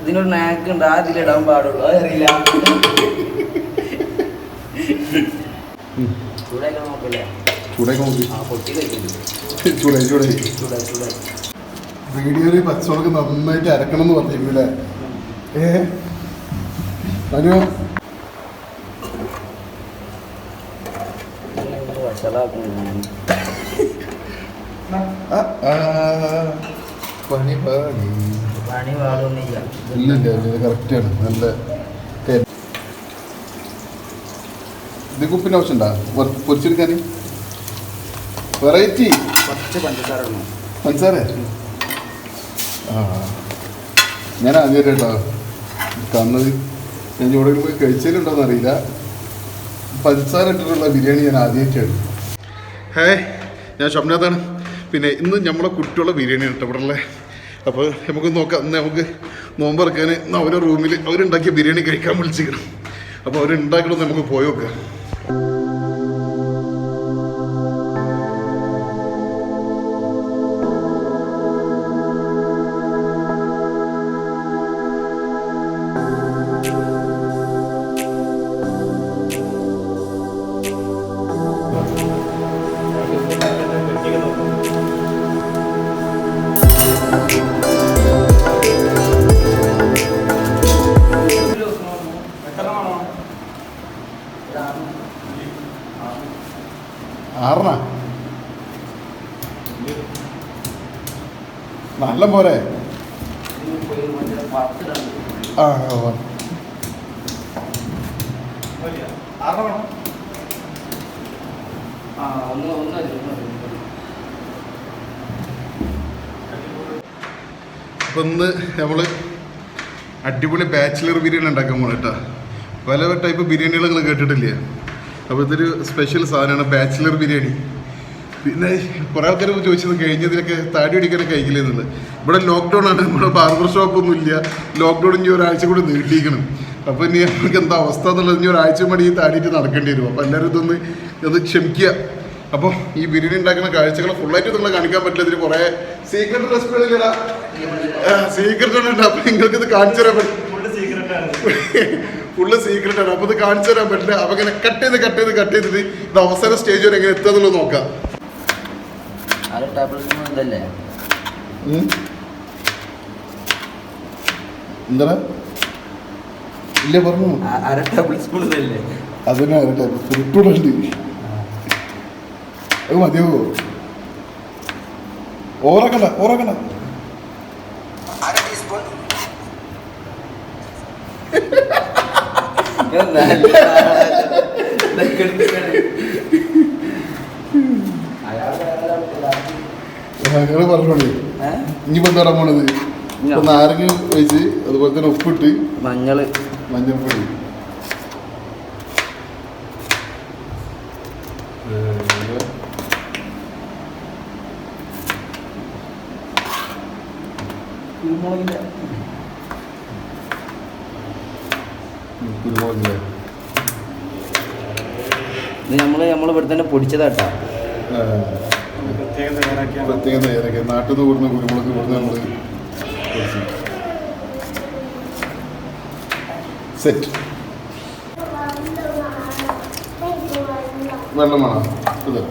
ഇതിനൊരു നാക്ക് ഉണ്ട്, ആ ഇതിലിടാൻ പാടുള്ളൂ, അതറിയില്ല. ചൂടാക്കി നോക്കല്ലേ? ചൂടാക്കി നോക്കി. ആ പൊട്ടി കഴിക്കുന്നുണ്ട്. ചൂടായി. വീഡിയോയിൽ പച്ചമുളക് നന്നായിട്ട് അരക്കണം എന്ന് പറഞ്ഞിരുന്നില്ലേ? അനു പണി പാടൊന്നുമില്ല. ഇല്ല കറക്റ്റാണ്. നല്ല ഇത് കുപ്പിന് ആവശ്യമുണ്ടോ പൊരിച്ചെടുക്കാൻ? വെറൈറ്റി കുറച്ച് പഞ്ചസാര. ഞാൻ ആദ്യമായിട്ടോ കാണുന്നത്. ഞാൻ ഇവിടെ പോയി കഴിച്ചതിലുണ്ടോയെന്ന് അറിയില്ല. പഞ്ചസാര ഇട്ടിട്ടുള്ള ബിരിയാണി ഞാൻ ആദ്യമായിട്ടാണ്. ഞാൻ ഷംനാഥാണ്. പിന്നെ ഇന്ന് നമ്മളെ കുട്ടികളുടെ ബിരിയാണി ഇട്ട് ഇവിടെ ഉള്ളത്. അപ്പോൾ നമുക്ക് നോക്കാം. നമുക്ക് നോമ്പറക്കാൻ അവരുടെ റൂമിൽ അവരുണ്ടാക്കിയ ബിരിയാണി കഴിക്കാൻ വിളിച്ചിരിക്കണം. അപ്പോൾ അവരുണ്ടാക്കണമെന്ന് നമുക്ക് പോയി നോക്കാം. ആറണ നല്ല പോരെ? അപ്പം ഇന്ന് നമ്മൾ അടിപൊളി ബാച്ചിലർ ബിരിയാണി ഉണ്ടാക്കാൻ പോകണം കേട്ടോ. പല ടൈപ്പ് ബിരിയാണികൾ നിങ്ങൾ കേട്ടിട്ടില്ലേ? അപ്പോൾ ഇതൊരു സ്പെഷ്യൽ സാധനമാണ് ബാച്ചിലർ ബിരിയാണി. പിന്നെ കുറേ ആൾക്കാർ ചോദിച്ചത് കഴിഞ്ഞതിലൊക്കെ താടി അടിക്കാനൊക്കെ കഴിക്കില്ല എന്നുള്ളത്. ഇവിടെ ലോക്ക്ഡൗൺ ആണ്, നമ്മുടെ ബാർബർ ഷോപ്പൊന്നും ഇല്ല. ലോക്ക്ഡൗൺ ഇനി ഒരാഴ്ച കൂടി നീട്ടിയിരിക്കണം. അപ്പോൾ ഇനി നമുക്ക് എന്താ അവസ്ഥ എന്നുള്ളത് ഇനി ഒരാഴ്ച മണി ഈ താടിയിട്ട് നടക്കേണ്ടി വരും. അപ്പോൾ എല്ലാവരും ഇതൊന്ന് അത് ക്ഷമിക്കുക. അപ്പോൾ ഈ ബിരിയാണി ഉണ്ടാക്കുന്ന കാഴ്ചകൾ ഫുള്ളായിട്ട് നിങ്ങളെ കാണിക്കാൻ പറ്റില്ല. ഇതിന് കുറേ സീക്രട്ട് റെസിപ്പികളില്ല, സീക്രട്ട് ഉണ്ട്. അപ്പോൾ നിങ്ങൾക്ക് ഇത് കാണിച്ചു തരാൻ പറ്റും. ഫുള്ള് സീക്രട്ടാണ്. അപ്പോൾ ഇത് കാണിച്ചു തരാൻ പറ്റില്ല. അപ്പോൾ ഇങ്ങനെ കട്ട് ചെയ്തിട്ട് ഇത് അവസാന സ്റ്റേജ് വരെ എങ്ങനെ എത്തുന്നുള്ളത് നോക്കാം. എന്താ ഇല്ല പറഞ്ഞു? അതിന് ഫ്രൂട്ടുണ്ട്. അത് മതിയോ? ഓറക്കണ്ട. പറഞ്ഞോളൂ. ഇനിയിപ്പോ എന്താ പോണത്? നാരങ്ങ ഒഴിച്ച് അതുപോലെ തന്നെ ഉപ്പിട്ട് മഞ്ഞൾപ്പൊടി കുരുമുളകില്ല. ഇത് നമ്മൾ ഇവിടെ തന്നെ പൊടിച്ചതാട്ടാ. പ്രത്യേകം തയ്യാറാക്കിയ നാട്ടിൽ നിന്ന് കൂടുന്ന കുരുമുളക് ഇവിടുന്ന് നമ്മൾ സെറ്റ്. വെള്ളമാണോ ഇത്?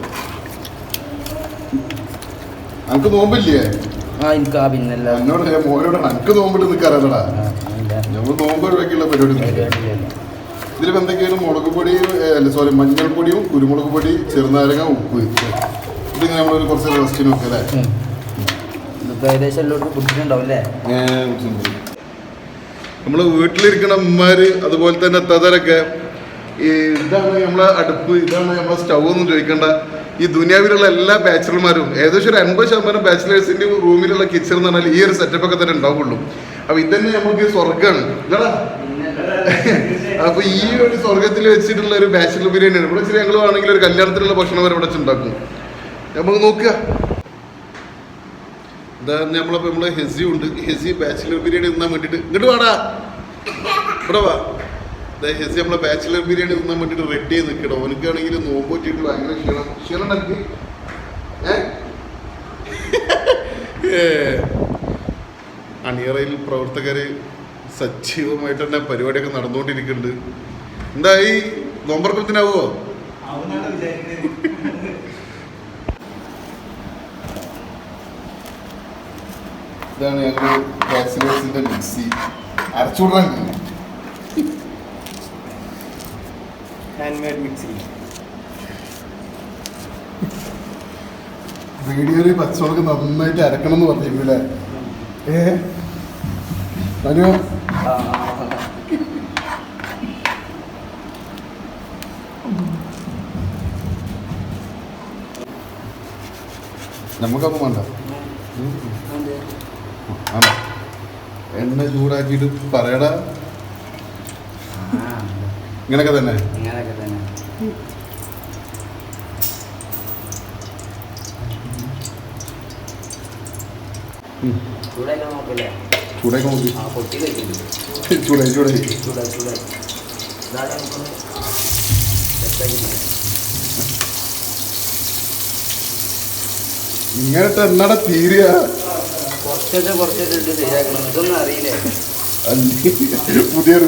അനക്ക് നോമ്പില്ലേ? എന്നോട് മോനോട് അനക്ക് നോമ്പിട്ട് നിൽക്കാറല്ലടാ. നമ്മൾ നോമ്പ് ഒഴിവാക്കിയുള്ള പരിപാടി. ഇതിൽ എന്തൊക്കെയാണ്? മുളക് പൊടിയും മഞ്ഞൾപ്പൊടിയും കുരുമുളക് പൊടി, ചെറുനാരങ്ങ, ഉപ്പ്. ഇതിങ്ങനെ നമ്മളൊരു കുറച്ച് റെസ്റ്റിന് നോക്കാം അല്ലേ? നമ്മൾ വീട്ടിലിരിക്കണ ഉമ്മാര് അതുപോലെ തന്നെ തതരൊക്കെ ഇതാണ് നമ്മളെ അടുപ്പ്, ഇതാണ് നമ്മളെ സ്റ്റൗ ഒന്നും ചോദിക്കേണ്ട. ഈ ദുനിയാവിലുള്ള എല്ലാ ബാച്ചിലർമാരും ഏകദേശം ഒരു 80% ബാച്ചിലേഴ്സിന്റെ റൂമിലുള്ള കിച്ചൺ എന്ന് പറഞ്ഞാൽ ഈ ഒരു സെറ്റപ്പ് ഒക്കെ തന്നെ ഉണ്ടാവുള്ളൂ. അപ്പൊ ഇതന്നെ നമുക്ക് സ്വർഗ്ഗമാണ് ഇല്ലടാ. അപ്പൊ ഈ ഒരു സ്വർഗത്തിൽ വെച്ചിട്ടുള്ള ഒരു ബാച്ചിലർ ബിരിയാണിയാണ്. ഇവിടെ വെച്ചാൽ ഞങ്ങൾ ആണെങ്കിൽ ഒരു കല്യാണത്തിനുള്ള ഭക്ഷണം വരെ ഇവിടെ വെച്ചുണ്ടാക്കും. നമുക്ക് നോക്കുക. എന്താ നമ്മളെ ഹെസി ഉണ്ട്. ഹെസി ബാച്ചിലർ ബിരിയാണി തിന്നാൻ വേണ്ടിയിട്ട് ഇങ്ങോട്ട് വാടാ, ഇവിടെ വാ. ഹെസി നമ്മളെ ബാച്ചിലർ ബിരിയാണി തിന്നാൻ വേണ്ടിയിട്ട് റെഡി ചെയ്ത് നിൽക്കണം. അവനക്കാണെങ്കിൽ നോമ്പ് പറ്റിയിട്ട് ഭയങ്കര ക്ഷീണം. എനിക്ക് അണിയറയിൽ പ്രവർത്തകര് സജീവമായിട്ട് തന്നെ പരിപാടിയൊക്കെ നടന്നുകൊണ്ടിരിക്കുന്നുണ്ട്. എന്തായി നോമ്പർക്കത്തിനാവോ? ഇതാണ് ഞങ്ങൾ ബാച്ചിലേഴ്സിന്റെ മിക്സി അരച്ചുവിടാൻ ഹാൻഡ്മെയ്ഡ് മിക്സി. വീഡിയോയില് പച്ചമുളക് നന്നായിട്ട് അരക്കണം എന്ന് പറഞ്ഞിരുന്നില്ലേ? അനു നമുക്കൊന്നും വേണ്ട. ആണോ? എണ്ണ ചൂടാക്കിയിട്ട് പറയടാ. ഇങ്ങനൊക്കെ തന്നെ ചൂടാക്കി നോക്കി. ചൂടായി ഇങ്ങനത്തെ എന്നാടാ തീരുക? ഇതൊന്നും അറിയില്ലേ? പുതിയൊരു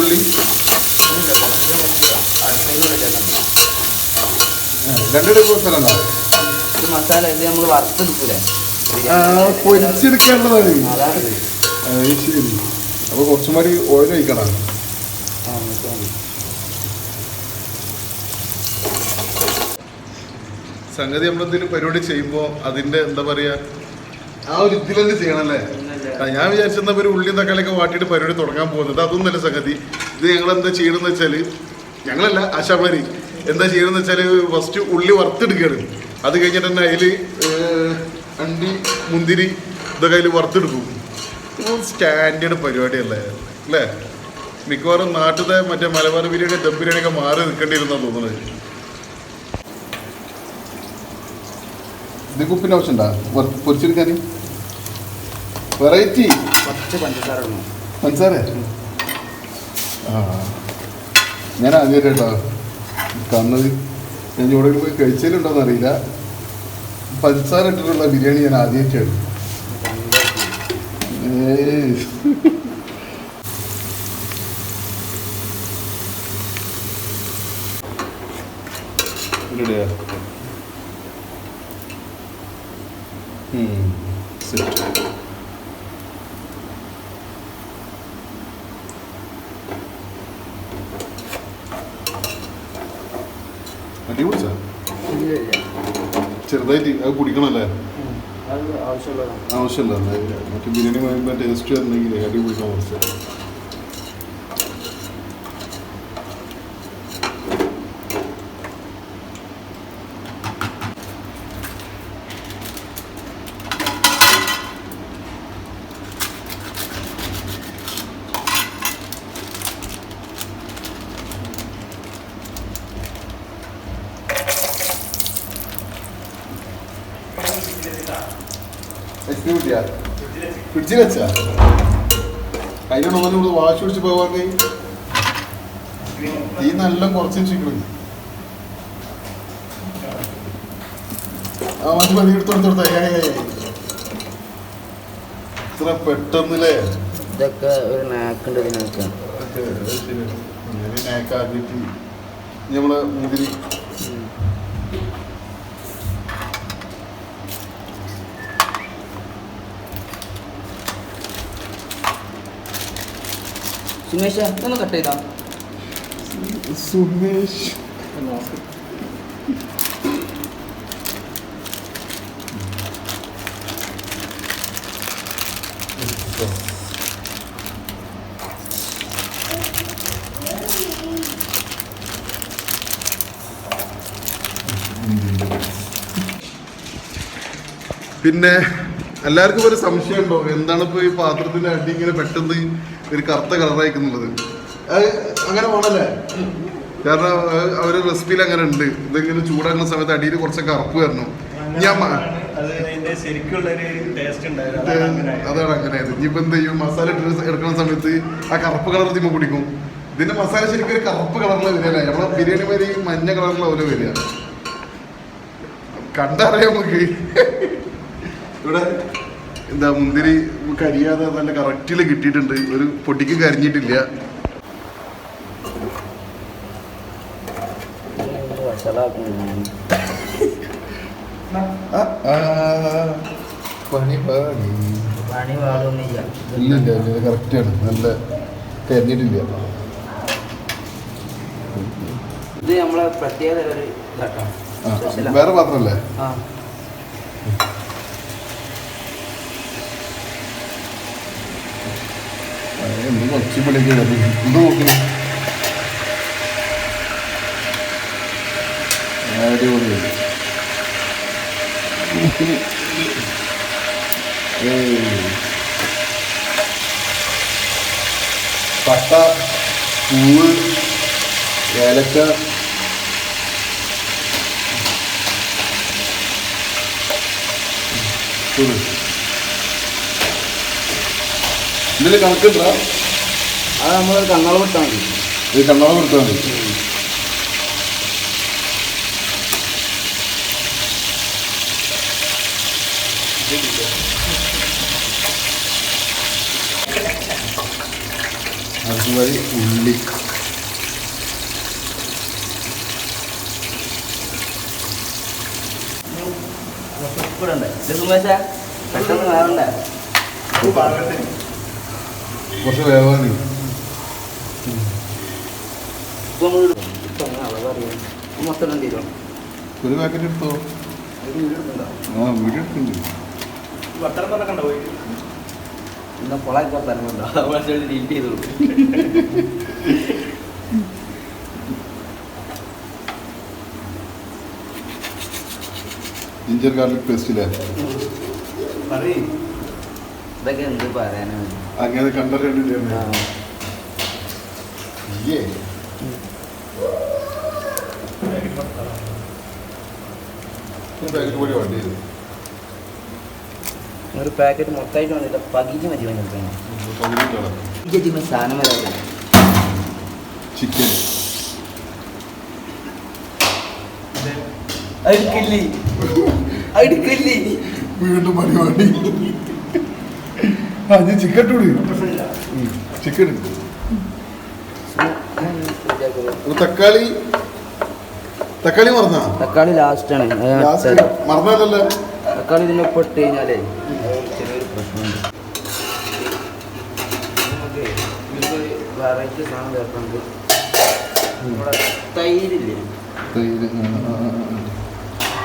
ഉള്ളി മസാല ഇത് നമ്മൾ വറുത്തെടുക്കൂലേ? പൊരിച്ചെടുക്കാനുള്ളതാണ്. ശരി. അപ്പൊ കുറച്ചുമാതിരി ഓയിൽ ഒഴിക്കണം. സംഗതി നമ്മളെന്തെങ്കിലും പരിപാടി ചെയ്യുമ്പോൾ അതിന്റെ എന്താ പറയാ ആ ഒരു ഇതിൽ തന്നെ ചെയ്യണല്ലേ. ഞാൻ വിചാരിച്ചെന്ന ഒരു ഉള്ളിയും തക്കാളിയൊക്കെ വാട്ടിയിട്ട് പരിപാടി തുടങ്ങാൻ പോകുന്നത് അതൊന്നല്ല സംഗതി. ഇത് ഞങ്ങൾ എന്താ ചെയ്യണമെന്ന് വെച്ചാൽ, ഞങ്ങളല്ല ആശാമാരി എന്താ ചെയ്യണമെന്ന് വെച്ചാൽ, ഫസ്റ്റ് ഉള്ളി വറുത്തെടുക്കുകയാണ്. അത് കഴിഞ്ഞിട്ട് തന്നെ അതിൽ അണ്ടി മുന്തിരി ഇതൊക്കെ അതിൽ വറുത്തെടുക്കും. സ്റ്റാൻഡേർഡ് പരിപാടിയല്ലേ അല്ലേ? മിക്കവാറും നാട്ടിലെ മറ്റേ മലബാർ ബിരിയാണി ദം ബിരിയാണിയൊക്കെ മാറി നിൽക്കേണ്ടിയിരുന്നാണ് തോന്നുന്നത്. ഇത് കുപ്പിൻ്റെ ആവശ്യമുണ്ടോ പൊരിച്ചെടുക്കാൻ? വെറൈറ്റി പഞ്ചസാര. ഞാൻ ആദ്യമായിട്ടോ കാണുന്നത്. ഞാൻ ഇവിടെ പോയി കഴിച്ചതിലുണ്ടോയെന്ന് അറിയില്ല. പഞ്ചസാര ഇട്ടിട്ടുള്ള ബിരിയാണി ഞാൻ ആദ്യമായിട്ടാണ്. അടിപൊളിച്ചാ ചെറുതായിട്ട് അത് കുടിക്കണല്ലേ? ആവശ്യമുള്ള മറ്റു ബിരിയാണി വാങ്ങുമ്പോൾ ടേസ്റ്റ് വരണമെങ്കിൽ അടിപൊളിക്കാൻ കുറച്ച്. ഫ്രിഡ്ജിൽ വെച്ചാ അതിനോട് നമ്മൾ വാഷ് പിടിച്ച് പോവാൻ തീ നല്ല കുറച്ച് വെച്ചിരിക്കണം. ആ മതി മതി എടുത്തോടുത്തോടുത്ത ഇത്ര പെട്ടെന്നല്ലേ? ഇതൊക്കെ ഒരു നാക്കുണ്ട് ഇതിനൊക്കെ. നാക്കാക്കിട്ട് നമ്മളെ മുതിരി സുമേഷ് ഇതൊന്ന് കട്ട് ചെയ്താ. സുമേഷ് പിന്നെ എല്ലാവർക്കും ഒരു സംശയം ഉണ്ടോ എന്താണ് ഇപ്പൊ ഈ പാത്രത്തിന്റെ അടി ഇങ്ങനെ പെട്ടെന്ന് ഒരു കറുത്ത കളറായിക്കുന്നുള്ളത്? അത് അങ്ങനെ വേണല്ലേ? കാരണം അവര് റെസിപ്പിയിൽ അങ്ങനെ ഉണ്ട്. ഇതിങ്ങനെ ചൂടാക്കുന്ന സമയത്ത് അടിയിൽ കുറച്ച് കറുപ്പ് വരണം. ഞാൻ ശരിക്കുള്ളൊരു ടേസ്റ്റ് അതാണ് അങ്ങനെ ഇനിയിപ്പോ എന്ത് ചെയ്യും മസാല എടുക്കുന്ന സമയത്ത് ആ കറുപ്പ് കളർ തിമ്മ പിടിക്കും. ഇതിന്റെ മസാല ശരിക്കും ഒരു കറുപ്പ് കളറിൽ വരികയല്ലേ, നമ്മളെ ബിരിയാണി മാതിരി മഞ്ഞ കളറിലുള്ള പോലെ വരിക. കണ്ടറിയാം നമുക്ക്. ഇവിടെ എന്താ മുന്തിരി കരിയാതെ നല്ല കറക്റ്റിൽ കിട്ടിയിട്ടുണ്ട്, ഒരു പൊട്ടിക്ക് കരിഞ്ഞിട്ടില്ല. പണി ഇല്ല കറക്റ്റാണ്, നല്ല കരിഞ്ഞിട്ടില്ല. ഇത് നമ്മളെ പ്രത്യേക ഒരു വേറെ പാത്രല്ലേ? കുറച്ച് പണിക്ക് ഇത് നോക്കി അടിപൊളി. പട്ട, പൂവ്, ഏലക്ക, ഇതിൽ കണക്കുണ്ടോ? അത് നമ്മൾ കണ്ണളം ഇട്ടാൽ മതി. ഇത് കണ്ണളം കൊടുത്താൽ മതി. അതുവഴി ഉള്ളി, പെട്ടെന്ന് വേറണ്ടേ കുറച്ച് വേവാണ്. മൊത്തം തീരുമോ? ഒരു പാക്കറ്റ് എടുത്തോ. ആ വീഡിയോ എടുക്കുന്നുണ്ട്. എന്താ പൊളാക്കി തരുന്നുണ്ടോ? ഡിലീറ്റ് ചെയ്തോളൂ. ജിഞ്ചർ ഗാർലിക് പേസ്റ്റില്ലേ? ഇതൊക്കെ എന്ത് പറയാനാണ്? അങ്ങനെ കണ്ടറിയണ്ടില്ലേ? ഒരു പാക്കറ്റ് മൊത്തമായിട്ട് വന്നില്ല, പകുതി മതി. സാധനം വരാതെ ചിക്കൻ വീണ്ടും പരിപാടി. ആ നീ ചിക്കൻ ഇട്ടൂടി. ചിക്കൻ ഇട്ടു. തക്കാളി തക്കാളി മറന്നാ? തക്കാളി ലാസ്റ്റാണ്. മറന്നല്ലോ. തക്കാളി ഇതിൻ്റെ ഒപ്പം ഇട്ട് കഴിഞ്ഞാലേ ചെറിയൊരു പ്രശ്നമുണ്ട്. നമുക്ക് വെറൈറ്റി സാധനം ചേർക്കുന്നത് ഇവിടെ തൈരില്ലേ? തൈര്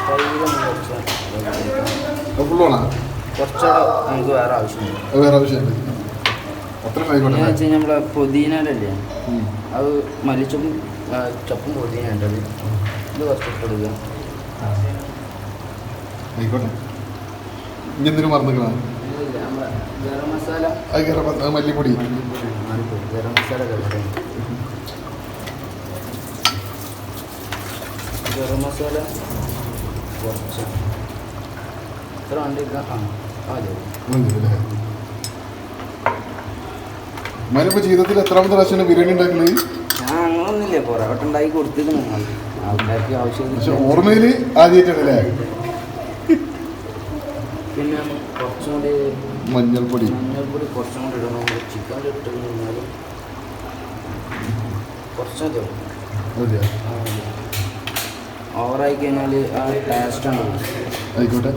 കുറച്ചുകൂടെ നമുക്ക് വേറെ ആവശ്യമുണ്ട്. വേറെ ആവശ്യമുണ്ട്. നമ്മളെ പുതിനല്ലേ, അത് മല്ലിച്ചപ്പും ചപ്പും പുതിന വേണ്ടത്. ഇത് കുറച്ച് കൊടുക്കുക. ആയിക്കോട്ടെ. ഇനി എന്തിനും മറന്നിക്കണം. ഗരം മസാല, മല്ലിപ്പൊടി, ഗരം മസാല ഗരം മസാല കുറച്ച് ഇത്ര വണ്ടിരിക്കാം. മനിപ്പോ ജീവിതത്തിൽ എത്രാമത്തെ പ്രാവശ്യമാണ് ബിരിയാണി ഉണ്ടാക്കുന്നത്? ഞാൻ അങ്ങനൊന്നുമില്ല, പൊറോട്ട ഉണ്ടാക്കി കൊടുത്തിരുന്നു. ഉണ്ടാക്കി ആവശ്യം ഓർമ്മയില് ആദ്യമായിട്ടാണല്ലേ? പിന്നെ കുറച്ചും കൂടി മഞ്ഞൾപ്പൊടി കുറച്ചും കൂടി ഇടണം. ചിക്കൻ ഇട്ട് കഴിഞ്ഞാൽ കുറച്ചത് ഓവറായി കഴിഞ്ഞാൽ ആ ടേസ്റ്റാണ്. ആയിക്കോട്ടെ.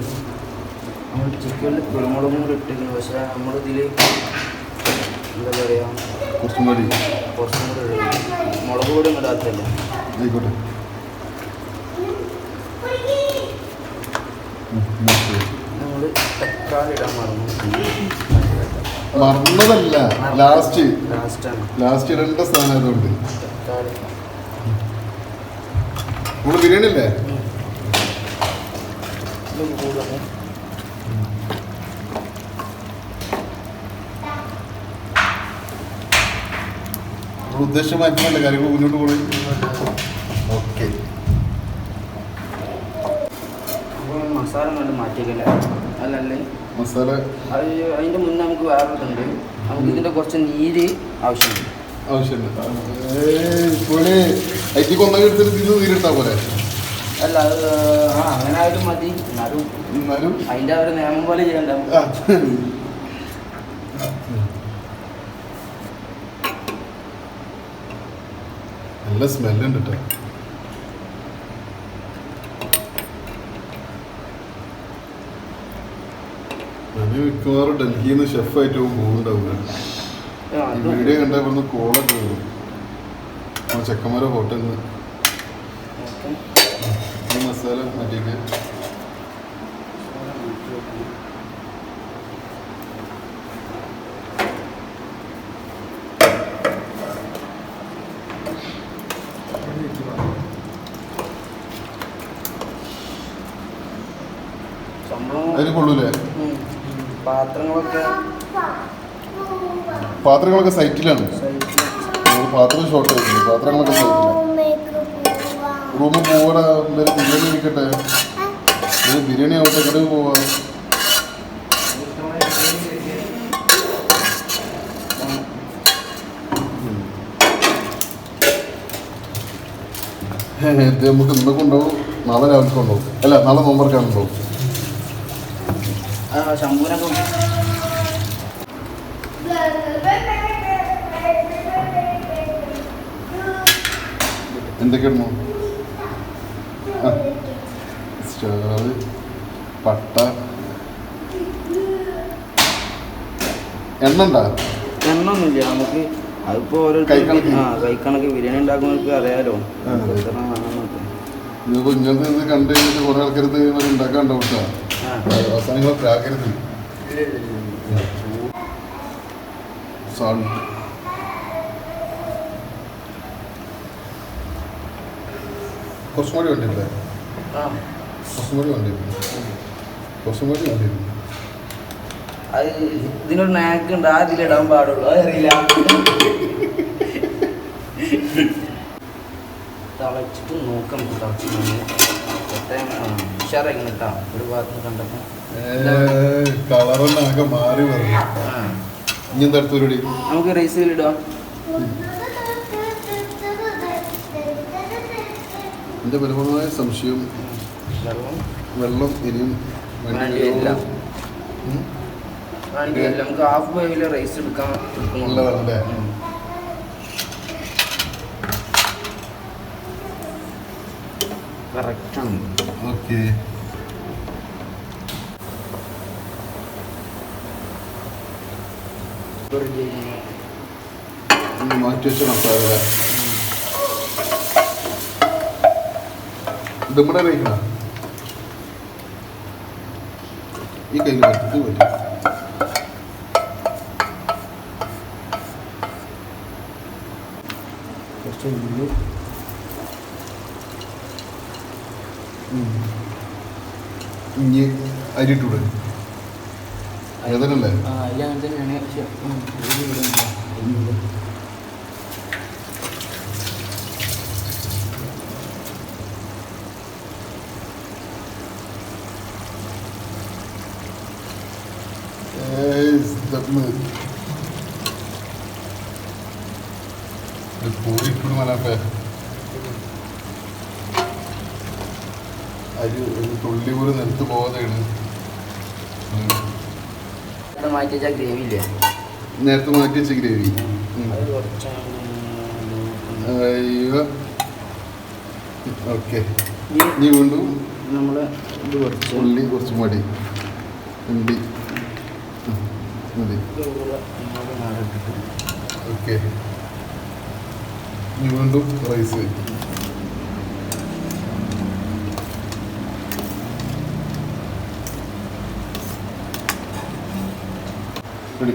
നമ്മൾ ചിക്കനിൽ കുരുമുളകും കൂടി ഇട്ടിരിക്കുന്നു. പക്ഷേ നമ്മളിതിൽ എന്താ പറയുക, കുറച്ചും കൂടി മുളക് പൊടി ഇടാത്തല്ലേ. ആയിക്കോട്ടെ. നമ്മൾ തക്കാളി ഇടാൻ മറന്നതല്ല, ലാസ്റ്റാണ് ലാസ്റ്റ് ഇടേണ്ട സാധനം അതുകൊണ്ട്. തക്കാളി നമ്മള് ബിരിയാണി അല്ലേ? നമ്മൾ ഉദ്ദേശം മാറ്റുന്നല്ലേ കാര്യങ്ങൾ മുന്നോട്ട് പോകുന്നത്. ഓക്കെ. മസാല കണ്ട് മാറ്റിക്കല്ലേ അല്ലല്ലേ മസാല അത് അതിൻ്റെ മുന്നേ നമുക്ക് വേറെ ഇതുണ്ട് നമുക്ക് ഇതിൻ്റെ കുറച്ച് നീര് ആവശ്യമുണ്ട് ഇവിടെ അരിക്ക് കൊന്നൊക്കെ എടുത്തിട്ട് ഇത് നീരെടുത്താൽ പോലെ അല്ല അത് അങ്ങനെ ആയാലും മതി എന്നാലും അതിൻ്റെ ഒരു നിയമം പോലെ ചെയ്യണ്ട നല്ല സ്മെല്ലുണ്ട് കേട്ടോ. ഞാൻ മിക്കവാറും ഡൽഹിയിൽ നിന്ന് ഷെഫായിട്ട് പോകുന്നുണ്ടാവുക. ഈ വീഡിയോ കണ്ടപ്പോൾ കോളൊക്കെ വരും ചെക്കന്മാരെ ഹോട്ടലിൽ നിന്ന്. ഈ മസാല മാറ്റിയിട്ട് അതിന് കൊള്ളൂലേ? പാത്രങ്ങളൊക്കെ സൈറ്റിലാണ്. പാത്രം ഷോർട്ട് ആയിട്ടുണ്ട്. പാത്രങ്ങളൊക്കെ സൈറ്റിലാണ്. റൂമിൽ പോവാ ബിരിയാണി ഇരിക്കട്ടെ. ബിരിയാണി ആവട്ടെ. എവിടെ പോവാ? ഇത് നമുക്ക് ഇന്നൊക്കെ ഉണ്ടാവും. നാളെ രാവിലെ ഉണ്ടാവും. അല്ല നാളെ നോമ്പറക്കാൻ ഉണ്ടാവും. എന്തൊക്കെയായിരുന്നു? സ്റ്റാറ്, പട്ട, എണ്ണ ഉണ്ടാ? എണ്ണൊന്നുമില്ല നമുക്ക്. അതിപ്പോ ഓരോ കൈക്കണക്ക് ബിരിയാണി ഉണ്ടാക്കുന്നവർക്ക് അറിയാലോ. ഇതിപ്പോ ഇങ്ങനത്തെ ഇത് കണ്ടു കഴിഞ്ഞിട്ട് കുറെ ആൾക്കാരത് ഉണ്ടാക്കാണ്ടാവും കേട്ടോ. അവസാനങ്ങളൊക്കെ ആക്കരുത്. സാൾട്ട് കുറച്ചും കൂടി വേണ്ടിയില്ലേ? കുറച്ചും കൂടി വേണ്ടിയിരുന്നു. അത് ഇതിനൊരു നാക്ക് ഉണ്ട്. അതിലിടാൻ പാടുള്ളൂ. അതറിയില്ല. തിളച്ചിട്ട് നോക്കാം. ഉഷാറായി കിട്ടാം. ഒരു ഭാഗത്ത് കണ്ടപ്പോൾ കളറൊക്കെ മാറി പറഞ്ഞു. ഇനി എന്താ അടുത്തൊരു നമുക്ക് റൈസിലിടാം. എൻ്റെ പരമമായ സംശയം വെള്ളം ഇനിയും നമുക്ക് ഹാഫ് ബോയില് റൈസ് എടുക്കാൻ നല്ലതാണല്ലേ? കറക്റ്റാണ്. ഓക്കെ. മാറ്റി വെച്ച മസാല നമ്മുടെ കഴിക്കണ ഈ കയ്യിൽ പറ്റി കുറച്ച് ഉള്ളി ഇനി അരിട്ടൂടെ? ഏതല്ലേ? അരി അങ്ങനെ തന്നെയാണ്. പൂരിപ്പോഴും മനാപ്പേ അരി ഒരു തുള്ളി പോലും നിലത്ത് പോകാതെയാണ്. മാറ്റി വെച്ചാൽ ഗ്രേവി ഇല്ലേ? നേരത്തെ മാറ്റി വെച്ച ഗ്രേവി. ഓക്കെ. ഇനി വീണ്ടും നമ്മൾ ഇത് കുറച്ച് ഉള്ളി കുറച്ച് മതി മതി. ഓക്കെ. ഇനി വീണ്ടും റൈസ്. റെഡി.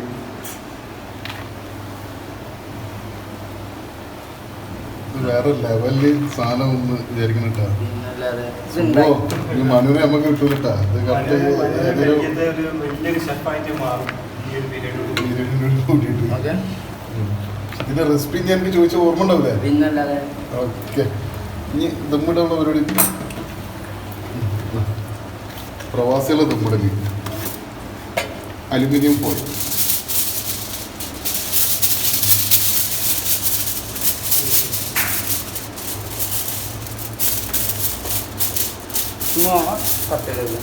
വേറെ ലെവലില് സാധനം ഒന്ന് വിചാരിക്കണം കേട്ടോ. ഈ മനുവിനെ നമുക്ക് കിട്ടൂലട്ടാ. ഇത് കറക്റ്റ് ഇതിന്റെ റെസിപ്പി ഞാൻ എനിക്ക് ചോദിച്ച ഓർമ്മ ഉണ്ടാവില്ലേ? ഓക്കെ. ഇനി ദമ്മിടാനുള്ള പരിപാടി പ്രവാസികളെ ദമ്മിടല് അലുമിനിയം ഫോയിൽ. കട്ടയില്ല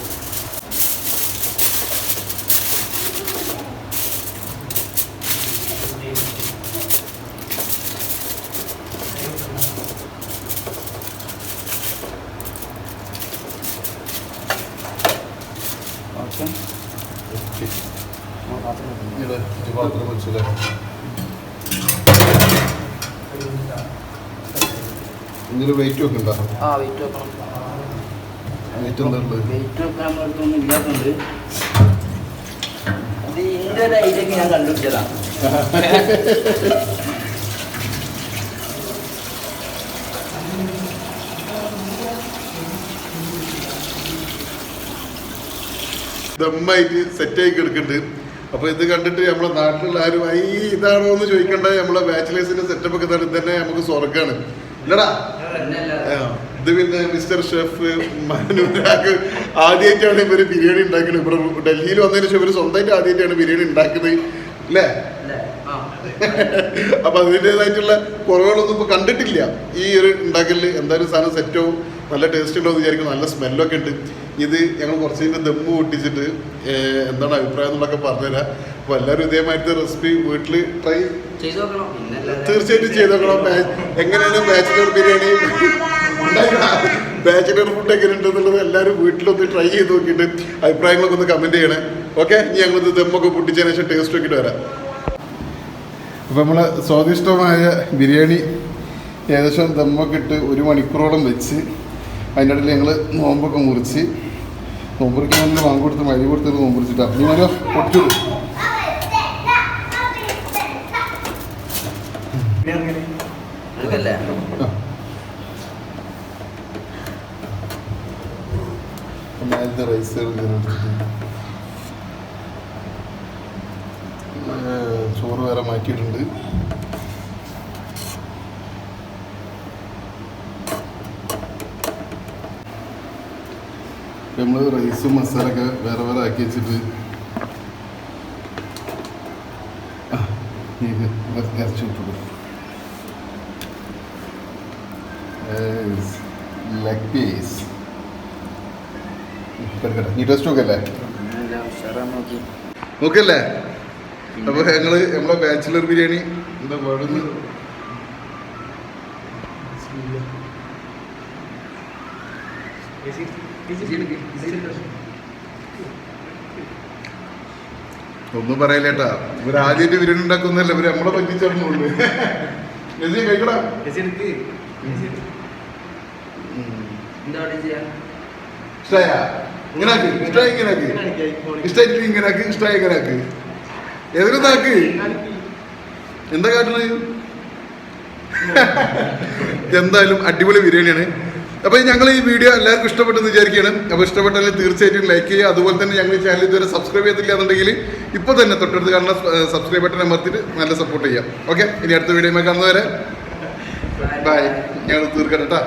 പാത്രം വെച്ചില്ലേ? ഇതിൽ വെയിറ്റ് ഒക്കെ ഉണ്ടോ? ആ വെയിറ്റ് വെക്കണം. വെയിറ്റ് എന്താ ഉള്ളത്? വെയിറ്റ് വെക്കാൻ നമ്മളടുത്തൊന്നും ഇല്ലാത്തതുകൊണ്ട് അത് ഇതിൻ്റെ ഒരു ഐഡിയൊക്കെ ഞാൻ കണ്ടുപിടിച്ചതാണ്. ദമ്മായിട്ട് സെറ്റായി കിടക്കുന്നുണ്ട്. അപ്പോൾ ഇത് കണ്ടിട്ട് നമ്മളെ നാട്ടിലുള്ള ആരും ഇതാണോ എന്ന് ചോദിക്കണ്ട. നമ്മളെ ബാച്ചിലേഴ്സിന്റെ സെറ്റപ്പ് ഒക്കെ തന്നെ നമുക്ക് സ്വർഗ്ഗാണ് ഇല്ലടാ. ഇത് പിന്നെ മിസ്റ്റർ ഷെഫ് മനുരാഗ് ആദ്യമായിട്ടാണ് ഇവര് ബിരിയാണി ഉണ്ടാക്കുന്നത്. ഇവിടെ ഡൽഹിയിൽ വന്നതിന് ശേഷം ഇവര് സ്വന്തമായിട്ട് ആദ്യമായിട്ടാണ് ബിരിയാണി ഉണ്ടാക്കുന്നത് അല്ലേ? അപ്പൊ അതിൻ്റെതായിട്ടുള്ള കുറവുകളൊന്നും ഇപ്പൊ കണ്ടിട്ടില്ല ഈ ഒരു ഉണ്ടാക്കലിൽ. എന്തായാലും സാധനം സെറ്റാവും, നല്ല ടേസ്റ്റ് ഉണ്ടോ എന്ന് വിചാരിക്കും. നല്ല സ്മെല്ലൊക്കെ ഉണ്ട്. ഇത് ഞങ്ങൾ കുറച്ച് കഴിഞ്ഞ് ദമ്മ് പൊട്ടിച്ചിട്ട് എന്താണ് അഭിപ്രായം എന്നുള്ളതൊക്കെ പറഞ്ഞുതരാം. അപ്പോൾ എല്ലാവരും ഇതേമാതിരത്തെ റെസിപ്പി വീട്ടിൽ ട്രൈ തീർച്ചയായിട്ടും ചെയ്ത് നോക്കണം. എങ്ങനെയാണ് ബാച്ചിലർ ബിരിയാണി ബാച്ചിലർ ഫുഡ് എങ്ങനെ ഉണ്ടെന്നുള്ളത് എല്ലാവരും വീട്ടിലൊന്ന് ട്രൈ ചെയ്ത് നോക്കിയിട്ട് അഭിപ്രായങ്ങളൊക്കെ ഒന്ന് കമൻറ്റ് ചെയ്യണേ. ഓക്കെ, ഇനി ഞങ്ങളിത് ദമ്മൊക്കെ പൊട്ടിച്ചതിന് ശേഷം ടേസ്റ്റ് നോക്കിയിട്ട് വരാം. അപ്പോൾ നമ്മൾ സ്വാദിഷ്ടമായ ബിരിയാണി ഏകദേശം ദമ്മൊക്കെ ഇട്ട് 1 മണിക്കൂറോളം വെച്ച് അതിൻ്റെ ഇടയിൽ ഞങ്ങൾ നോമ്പൊക്കെ മുറിച്ച് നോമ്പുറിക്കാൻ വാങ്ങി കൊടുത്ത് മഴ കൊടുത്തിട്ട് നോമ്പ് മുറിച്ചിട്ടാണ്. നീ മരോ പൊട്ടിച്ചു റൈസ് ചോറ് വേറെ മാറ്റിയിട്ടുണ്ട്. നമ്മൾ റൈസും മസാലയൊക്കെ വേറെ വേറെ ആക്കി വെച്ചിട്ട് ഇറച്ചി വിട്ടു. ലെഗ് പീസ് നീ ടേസ്റ്റ് നോക്കല്ലേ? നോക്കല്ലേ? അപ്പോൾ ഞങ്ങൾ നമ്മളെ ബാച്ചിലർ ബിരിയാണി എന്താ പാടുന്നത്? ഒന്നും പറയല്ലേട്ടാ, ഇവർ ആദ്യമായിട്ട് ബിരിയാണി ഉണ്ടാക്കുന്നല്ല, ഇവര് നമ്മളെ പറ്റിച്ചേർന്നുള്ളൂ. കഴിക്കടാ. ഇഷ്ടായ ഇങ്ങനാക്ക്, ഇഷ്ടായി ഇങ്ങനാക്ക്, ഇഷ്ടായിട്ട് ഇങ്ങനാക്ക്, ഇഷ്ടായി ഇങ്ങനാക്ക്, ഏതൊരു നാക്ക് എന്താ കാട്ടണത്? എന്തായാലും അടിപൊളി ബിരിയാണിയാണ്. അപ്പോൾ ഞങ്ങൾ ഈ വീഡിയോ എല്ലാവർക്കും ഇഷ്ടപ്പെട്ടെന്ന് വിചാരിക്കുകയാണ്. അപ്പോൾ ഇഷ്ടപ്പെട്ടാൽ തീർച്ചയായിട്ടും ലൈക്ക് ചെയ്യുക. അതുപോലെ തന്നെ ഞങ്ങൾ ഈ ചാനൽ ഇതുവരെ സബ്സ്ക്രൈബ് ചെയ്തില്ല എന്നുണ്ടെങ്കിൽ ഇപ്പോൾ തന്നെ തൊട്ടടുത്ത് കാണുന്ന സബ്സ്ക്രൈബ് ബട്ടൺ അമർത്തിയിട്ട് നല്ല സപ്പോർട്ട് ചെയ്യാം. ഓക്കെ, ഇനി അടുത്ത വീഡിയോ കാണുന്നവരെ ബൈ. ഞങ്ങൾ തീർക്കട്ടെ.